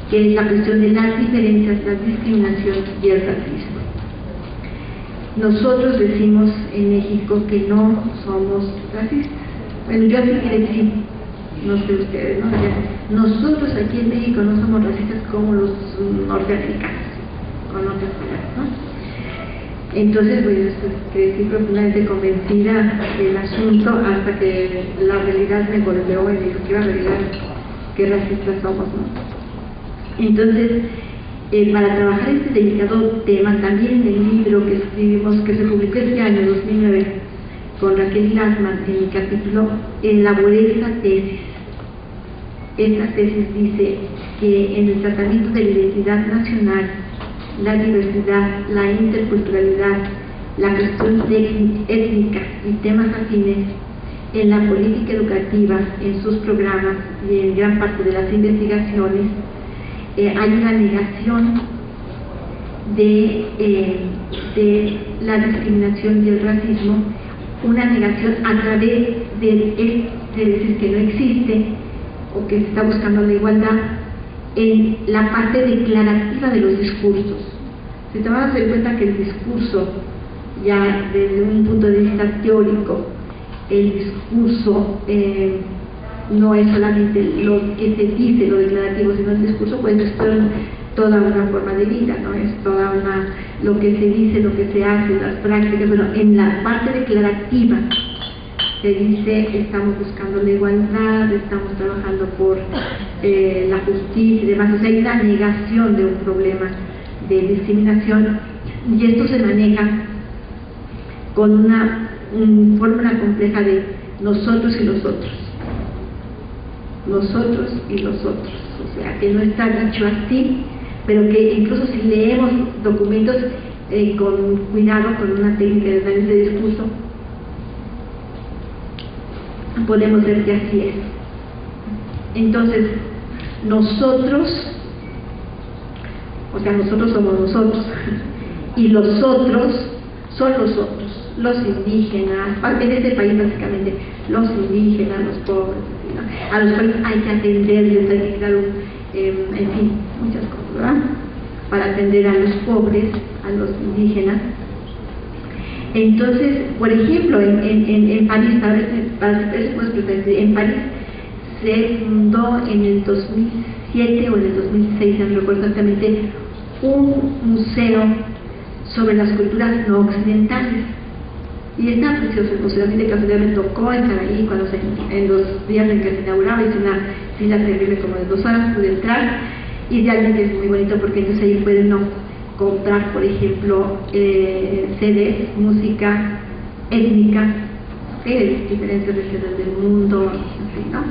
que es la cuestión de las diferencias, la discriminación y el racismo. Nosotros decimos en México que no somos racistas. Bueno, yo así quiero decir, no sé ustedes, ¿no? Ya, nosotros aquí en México no somos racistas como los norteamericanos, con otras palabras, ¿no? Entonces, pues, crecí profundamente convencida del asunto hasta que la realidad me golpeó y me dijo que iba a revelar qué racistas somos, ¿no? Entonces, para trabajar este delicado tema, también en el libro que escribimos, que se publicó este año, 2009, con Raquel Glassman, en mi capítulo, elaboré esta tesis. Esta tesis dice que en el tratamiento de la identidad nacional, la diversidad, la interculturalidad, la cuestión étnica y temas afines, en la política educativa, en sus programas y en gran parte de las investigaciones, hay una negación de la discriminación y el racismo, una negación a través de decir que no existe o que se está buscando la igualdad en la parte declarativa de los discursos. Si te vas a dar cuenta que el discurso, ya desde un punto de vista teórico, el discurso no es solamente lo que se dice, lo declarativo, sino el discurso pues es toda una forma de vida, ¿no? Es toda lo que se dice, lo que se hace, las prácticas. Bueno, en la parte declarativa se dice, estamos buscando la igualdad, estamos trabajando por la justicia y demás. O sea, hay una negación de un problema de discriminación, y esto se maneja con una fórmula compleja de nosotros y los otros. Nosotros y los otros. O sea, que no está dicho así, pero que incluso si leemos documentos con cuidado, con una técnica de análisis de discurso, podemos ver que así es. Entonces, nosotros, o sea, nosotros somos nosotros, y los otros son los otros, los indígenas, en este país básicamente, los indígenas, los pobres, ¿no? A los cuales hay que atenderles, hay que crear en fin, muchas cosas, ¿verdad? Para atender a los pobres, a los indígenas. Entonces, por ejemplo, en París, en París se fundó en el 2007 o en el 2006, no recuerdo exactamente, un museo sobre las culturas no occidentales. Y está precioso el museo. A mí de casualidad me tocó estar ahí en los días en que se inauguraba, hice una fila terrible como de 2 horas, pude entrar, y realmente es muy bonito porque entonces ahí pueden comprar, por ejemplo, CDs, música étnica diferentes regiones del mundo, así, ¿no?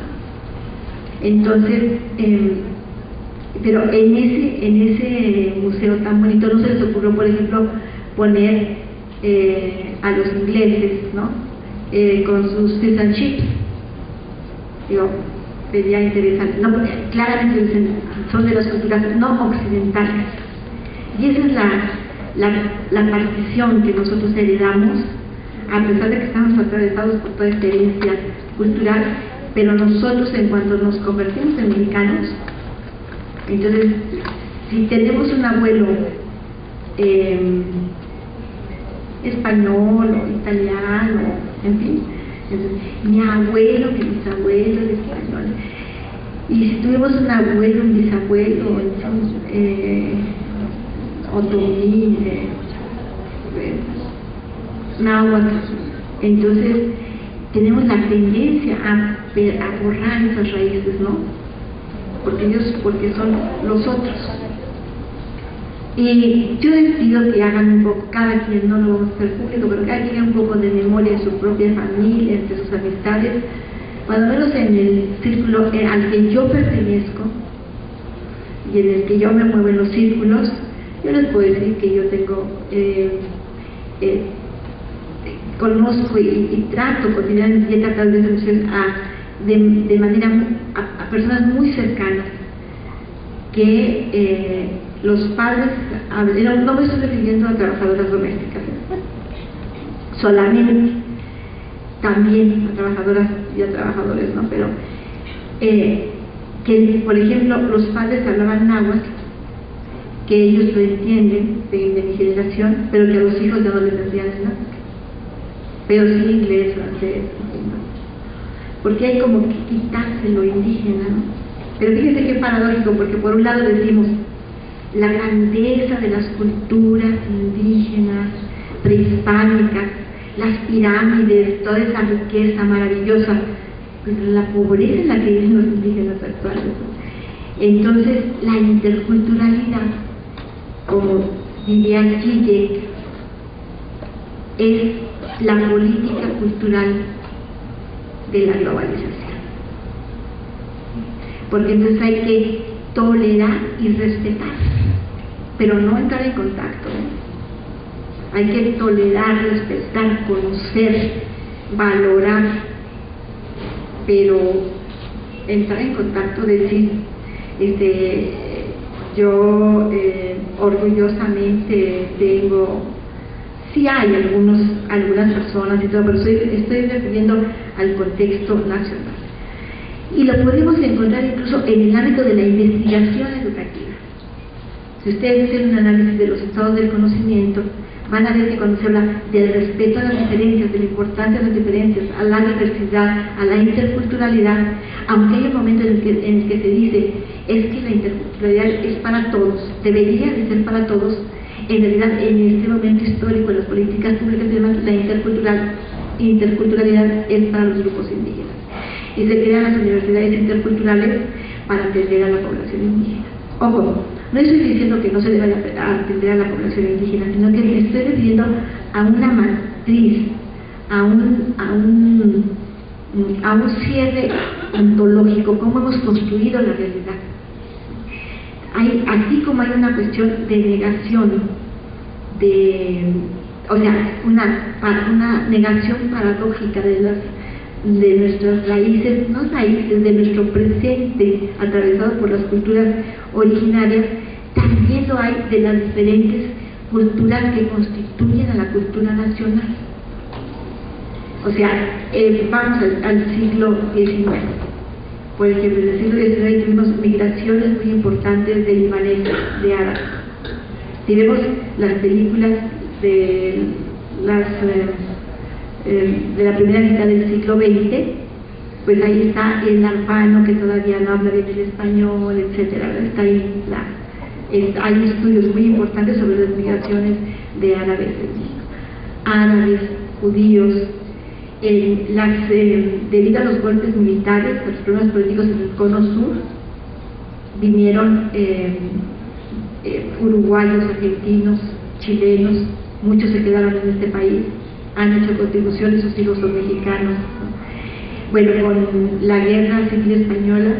Entonces, pero en ese museo tan bonito no se les ocurrió, por ejemplo, poner a los ingleses, ¿no? Con sus fish and chips. Digo, sería interesante, no, porque claramente son de las culturas no occidentales, y esa es la partición que nosotros heredamos, a pesar de que estamos atravesados por toda esta herencia cultural, pero nosotros, en cuanto nos convertimos en mexicanos, entonces, si tenemos un abuelo español o italiano, en fin, entonces, mi abuelo, mi bisabuelo es español, y si tuvimos un abuelo, un bisabuelo, otomí, náhuatl, entonces tenemos la tendencia a borrar esas raíces, ¿no? Porque son los otros. Y yo les pido que hagan un poco, cada quien, no lo vamos a hacer público, pero cada quien haga un poco de memoria en su propia familia, entre sus amistades, cuando menos en el círculo al que yo pertenezco y en el que yo me muevo en los círculos. Yo les puedo decir que yo tengo, conozco y trato cotidianamente y he tratado de conocer de manera a personas muy cercanas que los padres, no me estoy refiriendo a trabajadoras domésticas solamente, también a trabajadoras y a trabajadores, ¿no? Pero que, por ejemplo, los padres hablaban náhuatl, que ellos lo entienden de mi generación, pero que a los hijos ya no les entendían nada, pero sí inglés, francés, ¿no? Porque hay como que quitarse lo indígena, ¿no? Pero fíjense qué paradójico, porque por un lado decimos la grandeza de las culturas indígenas, prehispánicas, las pirámides, toda esa riqueza maravillosa, pero la pobreza en la que viven los indígenas actuales, ¿no? Entonces, la interculturalidad, como diría Zizek, es la política cultural de la globalización. Porque entonces hay que tolerar y respetar, pero no entrar en contacto, ¿eh? Hay que tolerar, respetar, conocer, valorar, pero entrar en contacto, decir, yo orgullosamente tengo, sí hay algunas personas y todo, pero estoy refiriendo al contexto nacional. Y lo podemos encontrar incluso en el ámbito de la investigación educativa. Si ustedes hacen un análisis de los estados del conocimiento, van a ver que cuando se habla del respeto a las diferencias, de la importancia de las diferencias, a la diversidad, a la interculturalidad, aunque hay un momento en el que se dice es que la interculturalidad es para todos, debería de ser para todos, en realidad en este momento histórico, en las políticas públicas y demás, la interculturalidad es para los grupos indígenas. Y se crean las universidades interculturales para atender a la población indígena. Ojo, no estoy diciendo que no se deba atender a la población indígena, sino que me estoy refiriendo a una matriz, a un cierre ontológico, cómo hemos construido la realidad. Así como hay una cuestión de negación, una negación paradójica de nuestras raíces, no raíces, de nuestro presente atravesado por las culturas originarias, también lo hay de las diferentes culturas que constituyen a la cultura nacional. O sea, vamos al siglo XIX. Por ejemplo, en el siglo XIX tuvimos migraciones muy importantes de libaneses, de árabes. Si vemos las películas de la primera mitad del siglo XX, pues ahí está el albano que todavía no habla bien el español, etcétera. Está ahí hay estudios muy importantes sobre las migraciones de árabes en México. Árabes, judíos, debido a los golpes militares, a los problemas políticos en el cono sur, vinieron uruguayos, argentinos, chilenos, muchos se quedaron en este país, han hecho contribuciones, sus hijos son mexicanos, ¿no? Bueno, con la guerra civil española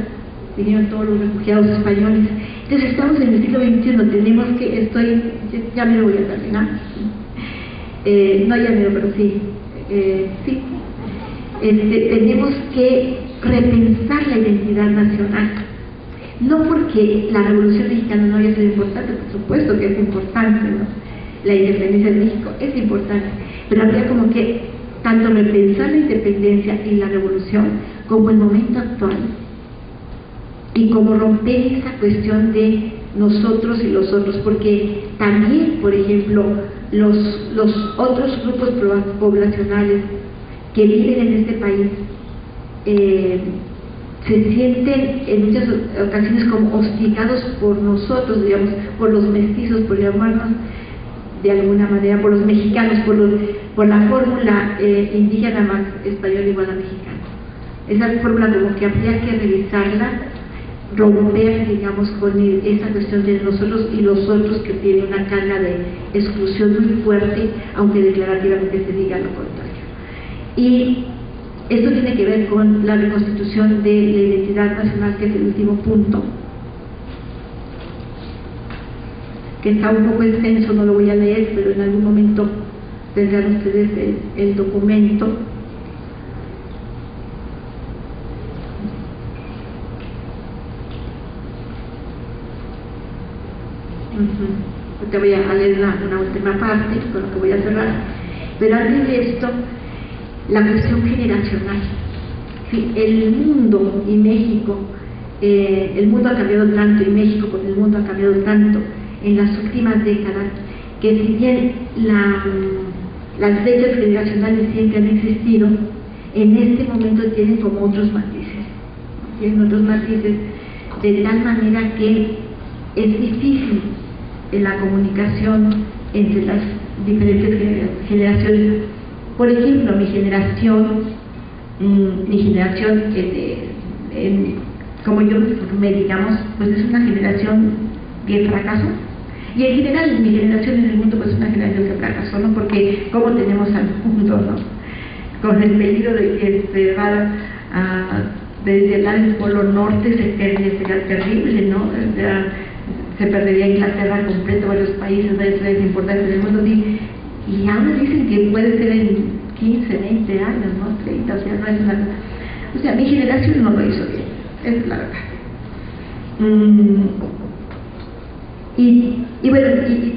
vinieron todos los refugiados españoles. Entonces estamos en el siglo XXI, tenemos que, ya me lo voy a terminar, no ya me lo, pero sí, tenemos que repensar la identidad nacional. No porque la Revolución Mexicana no haya sido importante, por supuesto que es importante, ¿no? La independencia de México es importante, pero habría como que tanto repensar la independencia y la revolución como el momento actual, y como romper esa cuestión de nosotros y los otros, porque también, por ejemplo, los otros grupos poblacionales que viven en este país se sienten en muchas ocasiones como hostigados por nosotros, digamos, por los mestizos, por llamarnos de alguna manera, por los mexicanos, por la fórmula indígena más español igual a mexicano. Esa fórmula como que habría que revisarla, romper, digamos, con esa cuestión de nosotros y los otros, que tiene una carga de exclusión muy fuerte, aunque declarativamente se diga lo contrario. Y esto tiene que ver con la reconstitución de la identidad nacional, que es el último punto, que está un poco extenso, no lo voy a leer, pero en algún momento tendrán ustedes el documento. Te voy a leer una última parte con lo que voy a cerrar, pero antes de esto, la cuestión generacional. Sí, el mundo y México, el mundo ha cambiado tanto, y México con el mundo ha cambiado tanto en las últimas décadas, que si bien las brechas generacionales siempre han existido, en este momento tienen como otros matices, de tal manera que es difícil en la comunicación entre las diferentes generaciones. Por ejemplo, mi generación, como yo me digamos, pues es una generación de fracaso, y en general mi generación en el mundo pues es una generación de fracaso, ¿no? Porque como tenemos al mundo, ¿no? Con el peligro de que se va desde el lado del polo norte, sería terrible, ¿no? Se perdería Inglaterra completo, varios países, varias ciudades importantes del mundo, y ahora dicen que puede ser en 15, 20 años, ¿no? 30, o sea, no es nada. O sea, mi generación no lo hizo bien, es la verdad.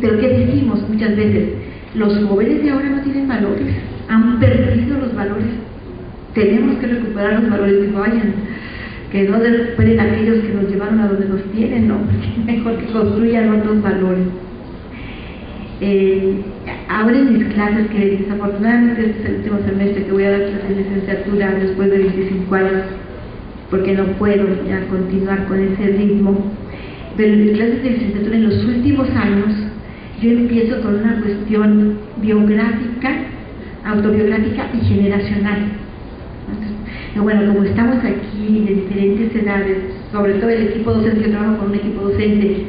Pero ¿qué decimos muchas veces? Los jóvenes de ahora no tienen valores, han perdido los valores. Tenemos que recuperar los valores que vayan, que no recuperen aquellos que nos llevaron a donde nos tienen, ¿no? Mejor que construyan otros valores. Ahora en mis clases, que desafortunadamente este es el último semestre que voy a dar clases de licenciatura después de 25 años, porque no puedo ya continuar con ese ritmo, pero en mis clases de licenciatura en los últimos años yo empiezo con una cuestión biográfica, autobiográfica y generacional. Bueno, como estamos aquí de diferentes edades, sobre todo el equipo docente, yo trabajo con un equipo docente,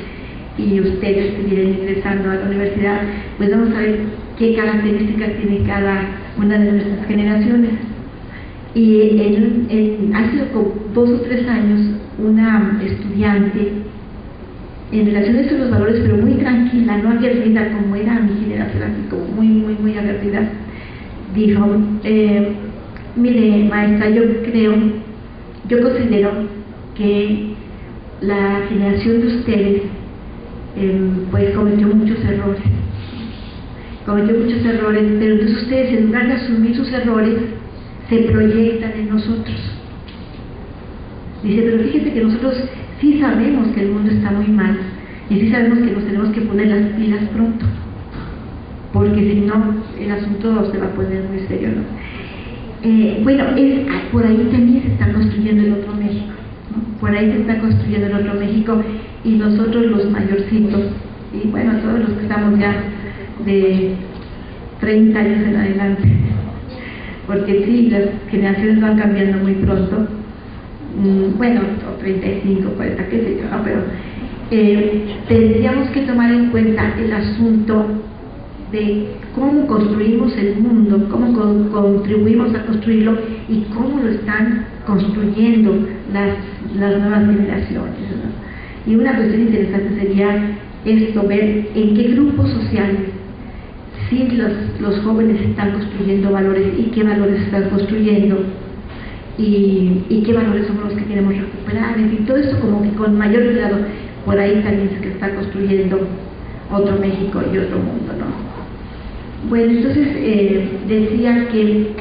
y ustedes que vienen ingresando a la universidad, pues vamos a ver qué características tiene cada una de nuestras generaciones. Y hace como 2 o 3 años, una estudiante, en relación a estos los valores, pero muy tranquila, no aguerrida como era mi generación, así como muy aguerrida, dijo: mire, maestra, yo considero que la generación de ustedes pues cometió muchos errores, pero entonces ustedes, en lugar de asumir sus errores, se proyectan en nosotros. Dice, pero fíjese que nosotros sí sabemos que el mundo está muy mal, y sí sabemos que nos tenemos que poner las pilas pronto, porque si no, el asunto se va a poner muy serio, ¿no? Por ahí también se está construyendo el otro México, ¿no? Por ahí se está construyendo el otro México, y nosotros los mayorcitos, y bueno, todos los que estamos ya de 30 años en adelante, porque sí, las generaciones van cambiando muy pronto, o 35, 40, qué sé yo, ¿no? Pero tendríamos que tomar en cuenta el asunto de cómo construimos el mundo, cómo contribuimos a construirlo y cómo lo están construyendo las nuevas generaciones, ¿no? Y una cuestión interesante sería esto, ver en qué grupos sociales sí los jóvenes están construyendo valores y qué valores están construyendo y qué valores son los que queremos recuperar, en fin, todo esto como que con mayor cuidado. Por ahí también se está construyendo otro México y otro mundo, ¿no? Bueno, entonces decía que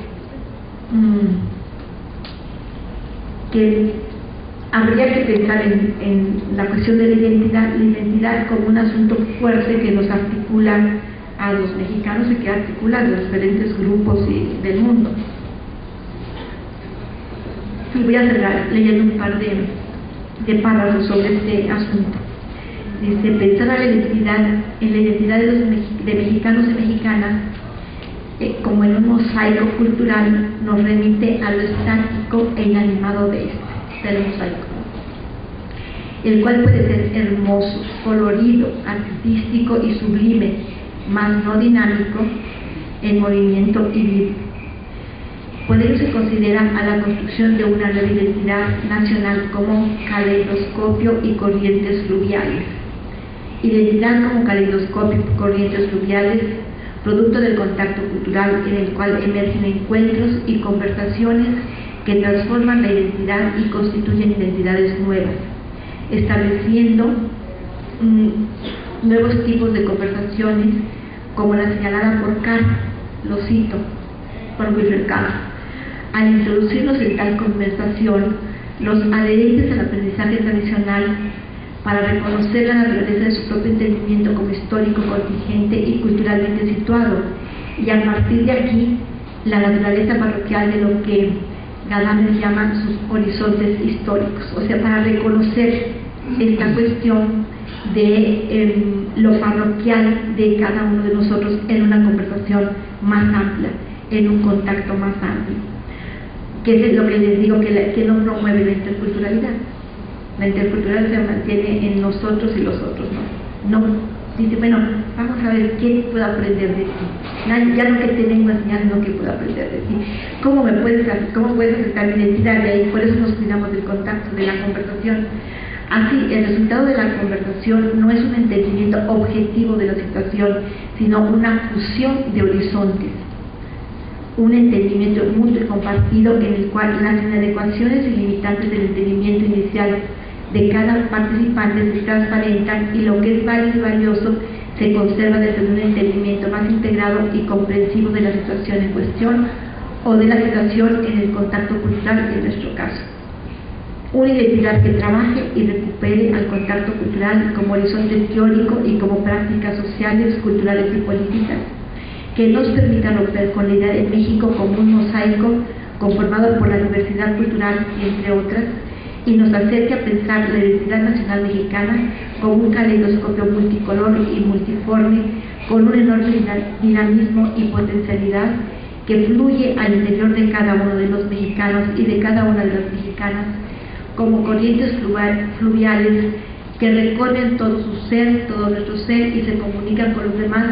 habría que pensar en la cuestión de la identidad como un asunto fuerte que nos articula a los mexicanos y que articula a los diferentes grupos del mundo. Y voy a cerrar leyendo un par de párrafos sobre este asunto. Dice: pensar en la identidad de mexicanos y mexicanas como en un mosaico cultural nos remite a lo estático e inanimado del mosaico, el cual puede ser hermoso, colorido, artístico y sublime, mas no dinámico, en movimiento y vivo. Por ello se considera a la construcción de una nueva identidad nacional como caleidoscopio y corrientes fluviales. Identidad como caleidoscopio y corrientes fluviales, producto del contacto cultural en el cual emergen encuentros y conversaciones que transforman la identidad y constituyen identidades nuevas, estableciendo nuevos tipos de conversaciones, como la señalada por Kant, lo cito, por Wilfred Kant. Al introducirnos en tal conversación, los adherentes al aprendizaje tradicional, para reconocer la naturaleza de su propio entendimiento como histórico, contingente y culturalmente situado, y a partir de aquí, la naturaleza parroquial de lo que Gadamer llama sus horizontes históricos, o sea, para reconocer esta cuestión de lo parroquial de cada uno de nosotros en una conversación más amplia, en un contacto más amplio, que es lo que les digo que no promueve la interculturalidad. La interculturalidad se mantiene en nosotros y los otros, no dice, bueno, vamos a ver qué puedo aprender de ti, ya lo que te vengo a enseñar, no que puedo aprender de ti, cómo puedes aceptar mi identidad, de ahí por eso nos cuidamos del contacto, de la conversación. Así, el resultado de la conversación no es un entendimiento objetivo de la situación, sino una fusión de horizontes, un entendimiento mutuo y compartido en el cual las inadecuaciones y limitantes del entendimiento inicial de cada participante se transparentan y lo que es válido y valioso se conserva desde un entendimiento más integrado y comprensivo de la situación en cuestión o de la situación en el contacto cultural en nuestro caso. Una identidad que trabaje y recupere al contacto cultural como horizonte teórico y como prácticas sociales, culturales y políticas, que nos permita romper con la idea de México como un mosaico conformado por la diversidad cultural, entre otras, y nos acerque a pensar la identidad nacional mexicana como un caleidoscopio multicolor y multiforme, con un enorme dinamismo y potencialidad que fluye al interior de cada uno de los mexicanos y de cada una de las mexicanas, como corrientes fluviales que recorren todo su ser, todo nuestro ser y se comunican con los demás,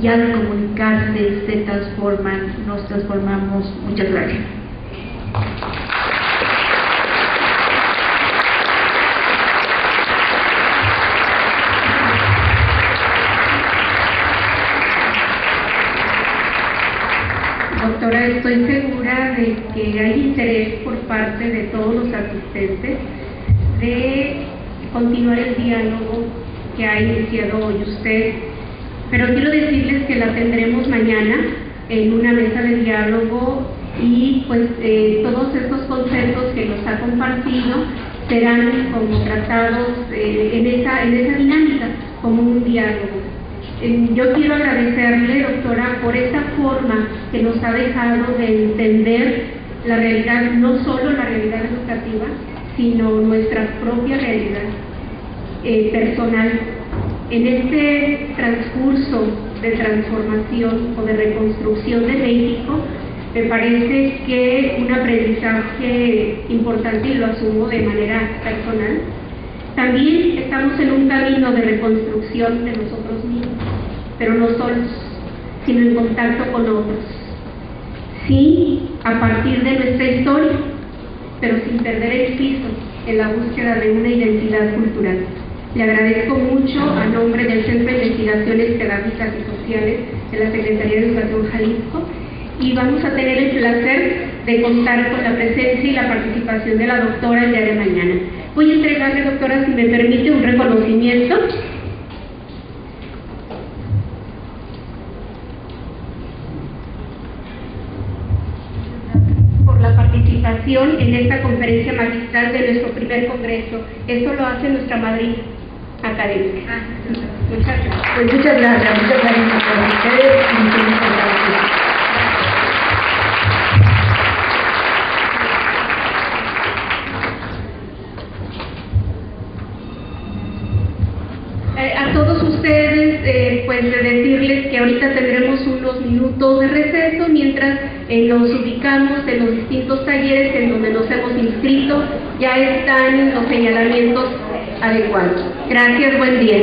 y al comunicarse se transforman, nos transformamos. Muchas gracias. Doctora, estoy segura de que hay interés por parte de todos los asistentes de continuar el diálogo que ha iniciado hoy usted, pero quiero decirles que la tendremos mañana en una mesa de diálogo y pues todos estos conceptos que nos ha compartido serán como tratados en esa dinámica, como un diálogo. Yo quiero agradecerle, doctora, por esta forma que nos ha dejado de entender la realidad, no solo la realidad educativa, sino nuestra propia realidad personal. En este transcurso de transformación o de reconstrucción de México, me parece que un aprendizaje importante, y lo asumo de manera personal, también estamos en un camino de reconstrucción de nosotros mismos, pero no solos. sino en contacto con otros. Sí, a partir de nuestra historia, pero sin perder el piso en la búsqueda de una identidad cultural. Le agradezco mucho a nombre del Centro de Investigaciones Pedagógicas y Sociales de la Secretaría de Educación Jalisco, y vamos a tener el placer de contar con la presencia y la participación de la doctora el día de mañana. Voy a entregarle, doctora, si me permite, un reconocimiento. Por la participación en esta conferencia magistral de nuestro primer congreso. Esto lo hace nuestra madrina académica. Muchas gracias. Pues muchas gracias a ustedes y muchas gracias. A todos ustedes, pues de decirles que ahorita tendremos unos minutos de receso mientras nos ubicamos en los distintos talleres en donde nos hemos inscrito. Ya están los señalamientos adecuados. Gracias, buen día.